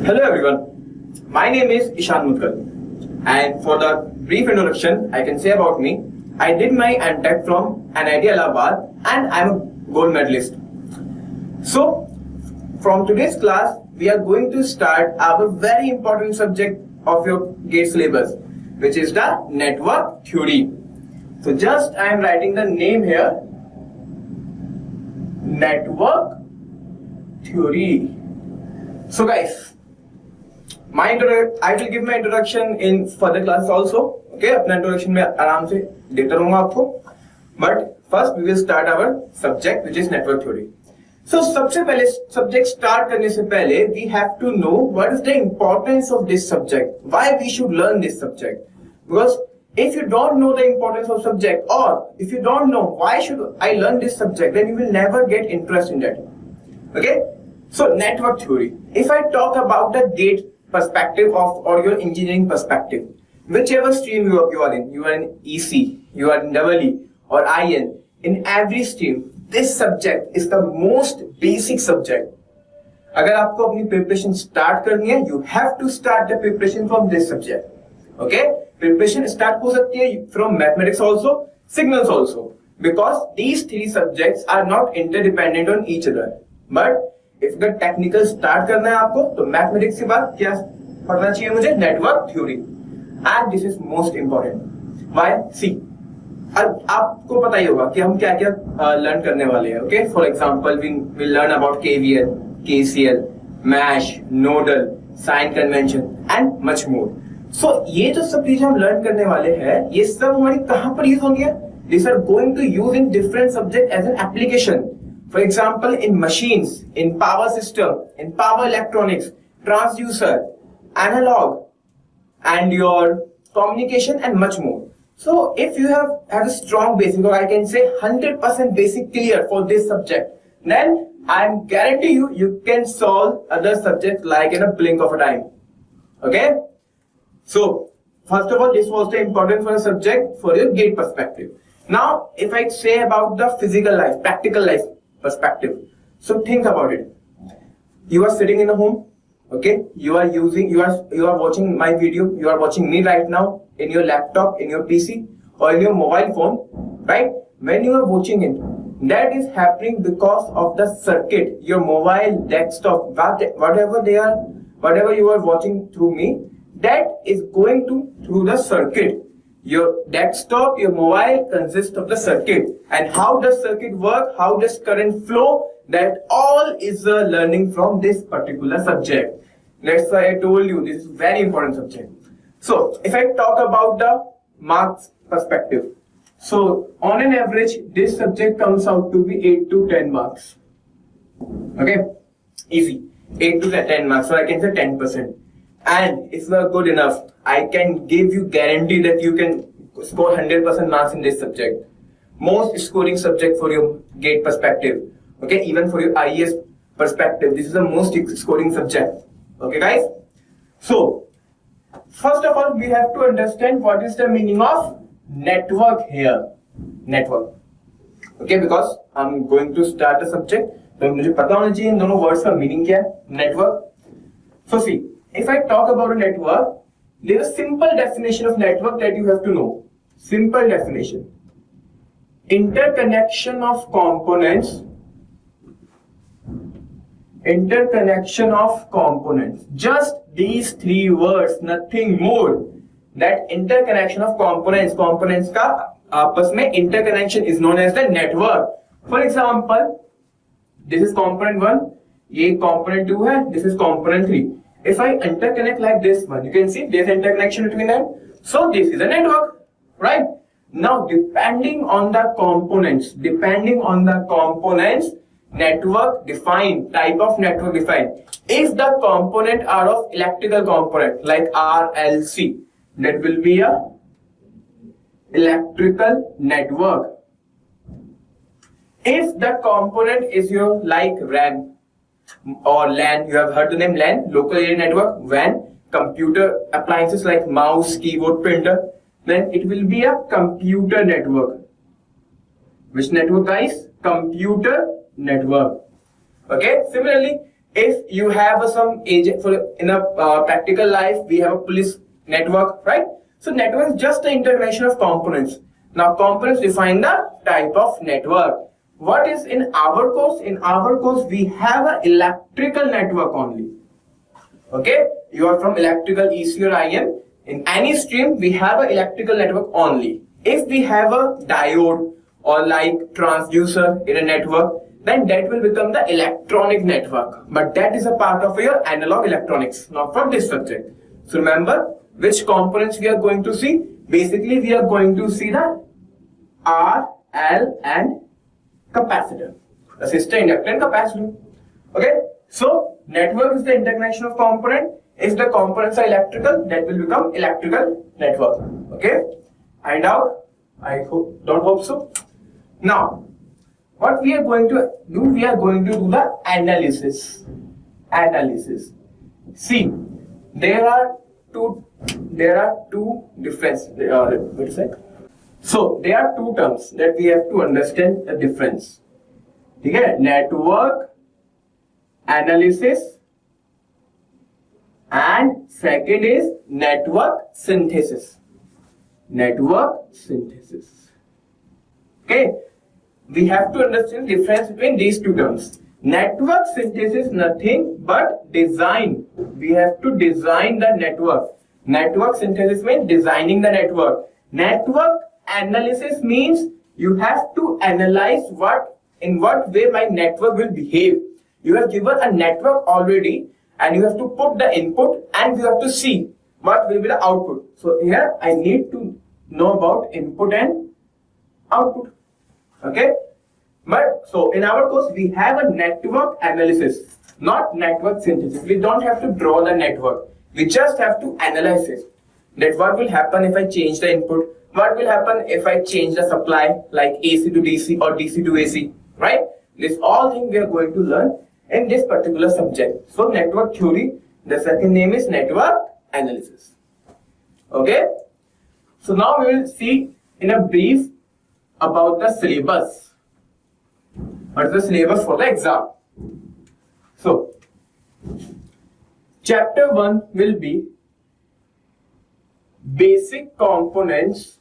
Hello everyone, my name is Ishan Mutkal, and for the brief introduction I can say about me, I did my MTech from Inertia Allahabad and I am a gold medalist. So from today's class we are going to start our very important subject of your GATE syllabus, which is the network theory. So just I am writing the name here, network theory. So guys, I will give my introduction in further classes also. Okay, अपना introduction में आराम से देता रहूँगा आपको. But first we will start our subject, which is network theory. So सबसे पहले subject start करने से पहले we have to know what is the importance of this subject. Why we should learn this subject? Because if you don't know the importance of subject, or if you don't know why should I learn this subject, then you will never get interest in that. Okay. So network theory. If I talk about the GATE perspective of or your engineering perspective, whichever stream you are in ESE, you are in EE or IN, in every stream, this subject is the most basic subject. अगर आपको अपनी preparation start करनी है, you have to start the preparation from this subject. Okay, preparation start हो सकती है from mathematics also, signals also, because these three subjects are not interdependent on each other. But if the technical start करना है आपको, तो mathematics के बाद क्या पढ़ना चाहिए मुझे? Network theory. And this is most important. Why? See, अब आपको पता ही होगा कि हम क्या क्या लर्न करने वाले हैं. Okay, for example we will learn about KVL, KCL, mesh, nodal, sign convention and much more. So ये जो सब चीजें हम लर्न करने वाले हैं, ये सब हमारी कहां पर यूज होंगे? This are going to use in different subject as an application. For example, in machines, in power system, in power electronics, transducer, analog, and your communication and much more. So if you have a strong basic, or I can say 100% basic clear for this subject, then I guarantee you can solve other subjects like in a blink of a time. Okay? So first of all, this was the importance for a subject for your GATE perspective. Now, if I say about the physical life, practical life perspective. So think about it. You are sitting in a home, okay? You are watching my video, you are watching me right now in your laptop, in your PC or in your mobile phone, right? When you are watching it, that is happening because of the circuit, your mobile, desktop, whatever you are watching through me, that is going through the circuit. Your desktop, your mobile consists of the circuit, and how does circuit work, how does current flow, that all is learning from this particular subject. That's why I told you this is very important subject. So if I talk about the marks perspective, so on an average this subject comes out to be 8 to 10 marks. Okay, easy, 8 to 10 marks, so I can say 10%. And if you are good enough, I can give you guarantee that you can score 100% marks in this subject. Most scoring subject for your GATE perspective. Okay, even for your IES perspective, this is the most scoring subject. Okay guys? So, first of all, we have to understand what is the meaning of network here. Network. Okay, because I'm going to start a subject, तो मुझे पता होना चाहिए इन दोनों words का meaning क्या है? Network. So see, if I talk about a network, there is a simple definition of network that you have to know. Simple definition. Interconnection of components. Interconnection of components. Just these three words, nothing more. That interconnection of components. Components का आपस में interconnection is known as the network. For example, this is component 1, ये component 2 है, this is component 3. If I interconnect like this one, you can see there's interconnection between them. So this is a network, right? Now, depending on the components, network defined, type of network defined. If the component are of electrical component like RLC, that will be a electrical network. If the component is your like RAM, or LAN, you have heard the name LAN, local area network, WAN, computer appliances like mouse, keyboard, printer, then it will be a computer network. Which network guys? Computer network. Okay, similarly, if you have some agent for in a practical life, we have a police network, right? So network is just the interconnection of components. Now components define the type of network. What is in our course? In our course, we have an electrical network only. Okay, you are from electrical EC or IM. In any stream, we have an electrical network only. If we have a diode or like transducer in a network, then that will become the electronic network. But that is a part of your analog electronics, not from this subject. So remember, which components we are going to see? Basically, we are going to see the R, L and capacitor. Resistor, inductor and capacitor. Okay, so network is the interconnection of component. If the components are electrical, that will become electrical network. Okay, I doubt. I don't hope so. Now, what we are going to do? We are going to do the analysis. See, there are two difference. Wait a sec. So there are two terms that we have to understand the difference. Okay, network analysis and second is network synthesis. Okay, we have to understand the difference between these two terms. Network synthesis is nothing but design. We have to design the network. Network synthesis means designing the network. Network analysis means you have to analyze in what way my network will behave. You have given a network already and you have to put the input and you have to see what will be the output. So here I need to know about input and output. Okay, but so in our course we have a network analysis, not network synthesis. We don't have to draw the network. We just have to analyze it. That what will happen if I change the input? What will happen if I change the supply like AC to DC or DC to AC, right? This all thing we are going to learn in this particular subject. So network theory, the second name is network analysis. Okay, so now we will see in a brief about the syllabus. What is the syllabus for the exam? So chapter 1 will be basic components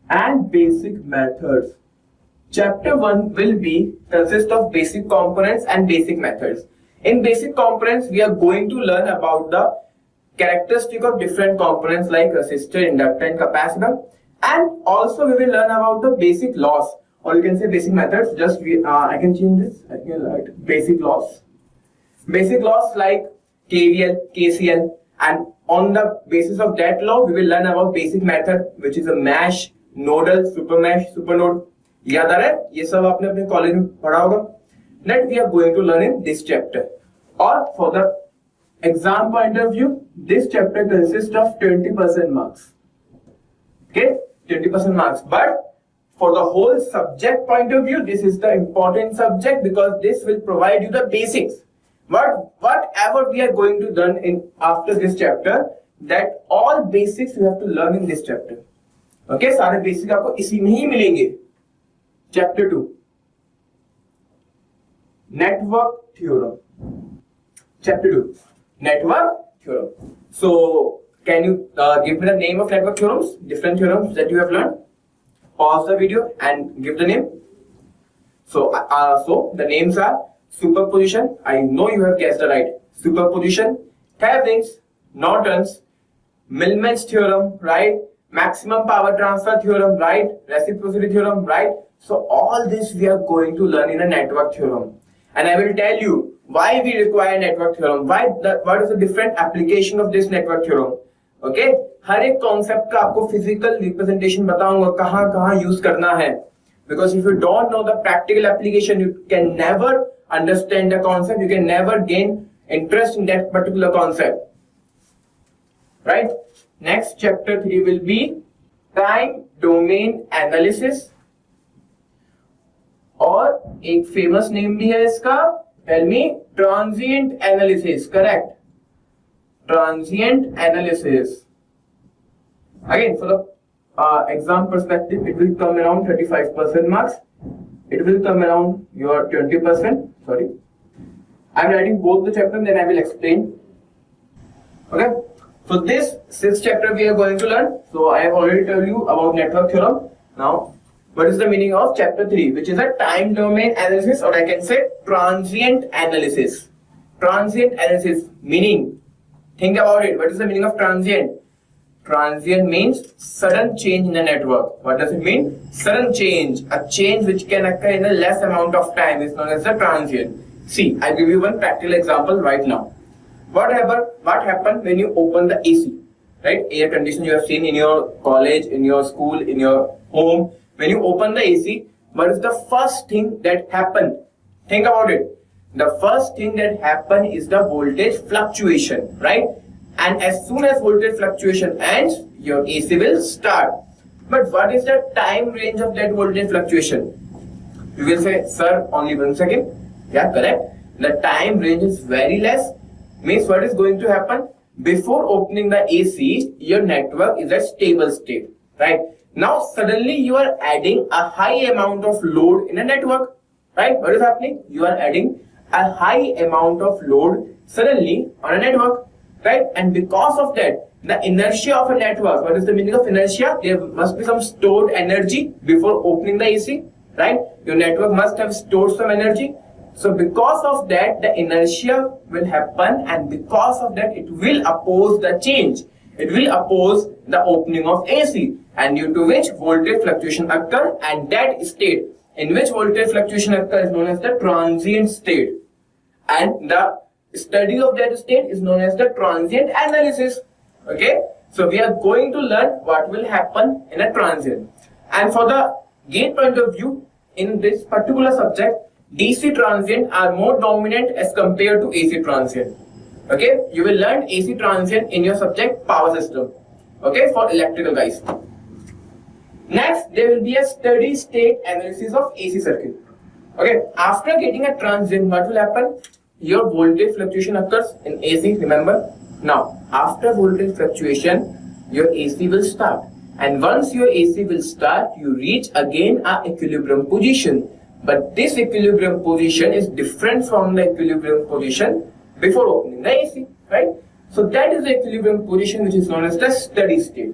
and basic methods. Chapter 1 will consist of basic components and basic methods. In basic components, we are going to learn about the characteristic of different components like resistor, inductor and capacitor. And also we will learn about the basic laws, or you can say basic methods. Just I can change this. I can write basic laws. Basic laws like KVL, KCL, and on the basis of that law, we will learn about basic method, which is a mesh, nodal, super mesh, super node. याद आ रहा है? ये सब आपने अपने college में पढ़ा होगा. That we are going to learn in this chapter. Or for the exam point of view, this chapter consists of 20% marks. Okay, 20% marks. But for the whole subject point of view, this is the important subject because this will provide you the basics. Whatever we are going to learn in after this chapter, that all basics you have to learn in this chapter. Okay, सारे basic आपको इसी में ही मिलेंगे. Chapter 2, network theorem. Chapter 2, network theorem. So, can you give me the name of network theorems? Different theorems that you have learned. Pause the video and give the name. So the names are superposition. I know you have guessed the right. Superposition, Thevenin's, Norton's, Millman's theorem, right? Maximum power transfer theorem, right? Reciprocity theorem, right? So all this we are going to learn in a network theorem. And I will tell you why we require network theorem. What is the different application of this network theorem? Okay? हर एक concept का आपको physical representation बताऊंगा कहाँ use करना है. Because if you don't know the practical application, you can never understand the concept. You can never gain interest in that particular concept. Right? Next, chapter 3 will be time domain analysis. और एक famous name भी है इसका. Tell me, transient analysis. Correct? Transient analysis. Again, for the exam perspective, it will come around 35% marks. It will come around your 20%. Sorry. I'm writing both the chapter, then I will explain. Okay. So this 6th chapter we are going to learn. So I have already told you about network theorem. Now, what is the meaning of chapter 3, which is a time domain analysis, or I can say transient analysis. Transient analysis meaning, think about it. What is the meaning of transient? Transient means sudden change in the network. What does it mean? Sudden change. A change which can occur in a less amount of time is known as the transient. See, I'll give you one practical example right now. What happened when you open the AC? Right? Air conditioner you have seen in your college, in your school, in your home. When you open the AC, what is the first thing that happened? Think about it. The first thing that happened is the voltage fluctuation, right? And as soon as voltage fluctuation ends, your AC will start. But what is the time range of that voltage fluctuation? You will say, sir, only 1 second. Yeah, correct. The time range is very less. Means what is going to happen? Before opening the AC, your network is at stable state, right? Now suddenly you are adding a high amount of load in a network, right? What is happening? You are adding a high amount of load suddenly on a network, right? And because of that, the inertia of a network, what is the meaning of inertia? There must be some stored energy before opening the AC, right? Your network must have stored some energy. So because of that, the inertia will happen, and because of that, it will oppose the change. It will oppose the opening of AC, and due to which voltage fluctuation occur, and that state in which voltage fluctuation occurs is known as the transient state. And the study of that state is known as the transient analysis. Okay, so we are going to learn what will happen in a transient. And for the gate point of view, in this particular subject, DC transient are more dominant as compared to AC transient. Okay, you will learn AC transient in your subject power system. Okay, for electrical guys. Next, there will be a steady state analysis of AC circuit. Okay, after getting a transient, what will happen? Your voltage fluctuation occurs in AC, remember? Now, after voltage fluctuation, your AC will start. And once your AC will start, you reach again a equilibrium position. But this equilibrium position is different from the equilibrium position before opening the AC, right? So that is the equilibrium position which is known as the steady state.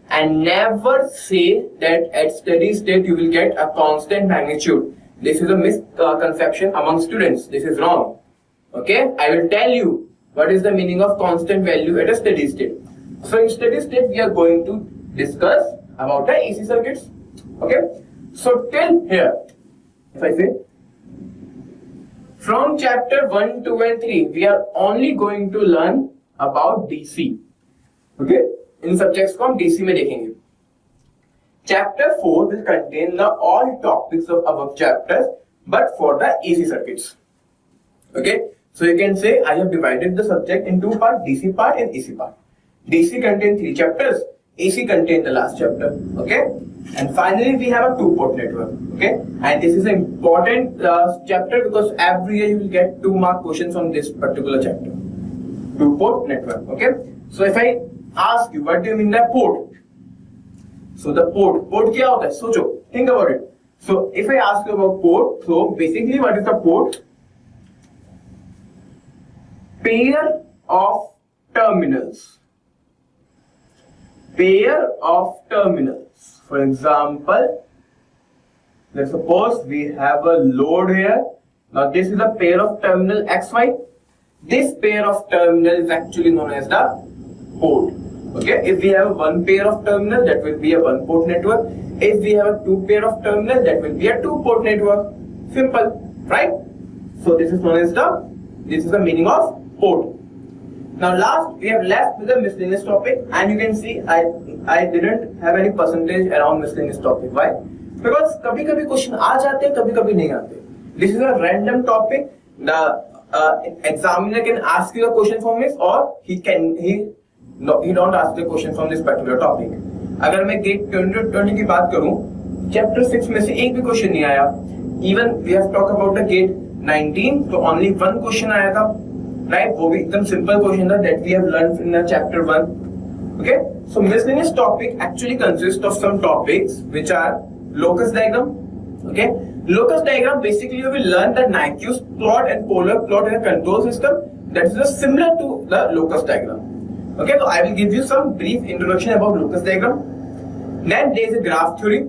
And never say that at steady state you will get a constant magnitude. This is a misconception among students. This is wrong. Okay, I will tell you what is the meaning of constant value at a steady state. So in steady state we are going to discuss about the AC circuits. Okay, so till here, if I say from chapter 1, 2 and 3 we are only going to learn about DC. Okay, in subjects को हम DC में देखेंगे. Chapter 4 will contain the all topics of above chapters but for the AC circuits. Okay, so you can say I have divided the subject in two parts, DC part and AC part. DC contains 3 chapters, AC contains the last chapter. Okay, and finally we have a 2-port network. Okay, and this is an important chapter because every year you will get 2-mark questions on this particular chapter. 2-port network. Okay, so if I ask you what do you mean by port? So the port क्या होता है? सोचो, think about it. So if I ask you about port, so basically what is the port? Pair of terminals. Pair of terminals. For example, let's suppose we have a load here. Now this is a pair of terminal XY. This pair of terminal is actually known as the port. Okay, if we have one pair of terminal, that will be a 1-port network. If we have a 2 pair of terminal, that will be a 2-port network. Simple, right? So this is known as the meaning of port. Now last we have left with the miscellaneous topic, and you can see I didn't have any percentage around miscellaneous topic. Why? Because कभी-कभी question आ जाते हैं, कभी-कभी नहीं आते. This is a random topic. The examiner can ask you a question from this, or he don't ask the question from this particular topic. अगर मैं gate 2020 की बात करूं, चैप्टर 6 में से एक भी क्वेश्चन नहीं आया. Even we have talked about the gate 19, तो only one question आया था, right? वो भी एकदम simple question था that we have learned in the chapter 1. Okay, so miscellaneous topic actually consists of some topics which are locus diagram, Okay, locus diagram, basically you will learn the Nyquist plot and polar plot in a control system that is just similar to the locus diagram. Okay, so I will give you some brief introduction about locus diagram. Then there is a graph theory.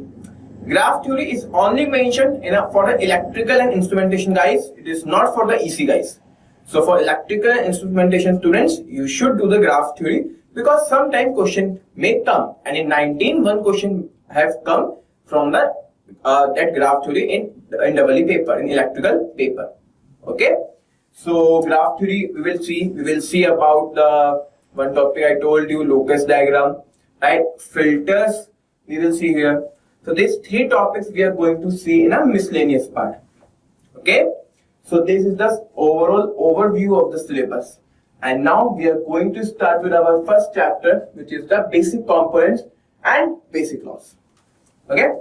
Graph theory is only mentioned for the electrical and instrumentation guys. It is not for the EC guys. So for electrical and instrumentation students, you should do the graph theory, because sometime question may come, and in 19 one question have come from the that graph theory in EE paper, in electrical paper. Okay, so graph theory we will see about the one topic I told you, locus diagram, right? Filters we will see here. So these three topics we are going to see in a miscellaneous part. Okay, so this is the overall overview of the syllabus, and now we are going to start with our first chapter, which is the basic components and basic laws. Okay,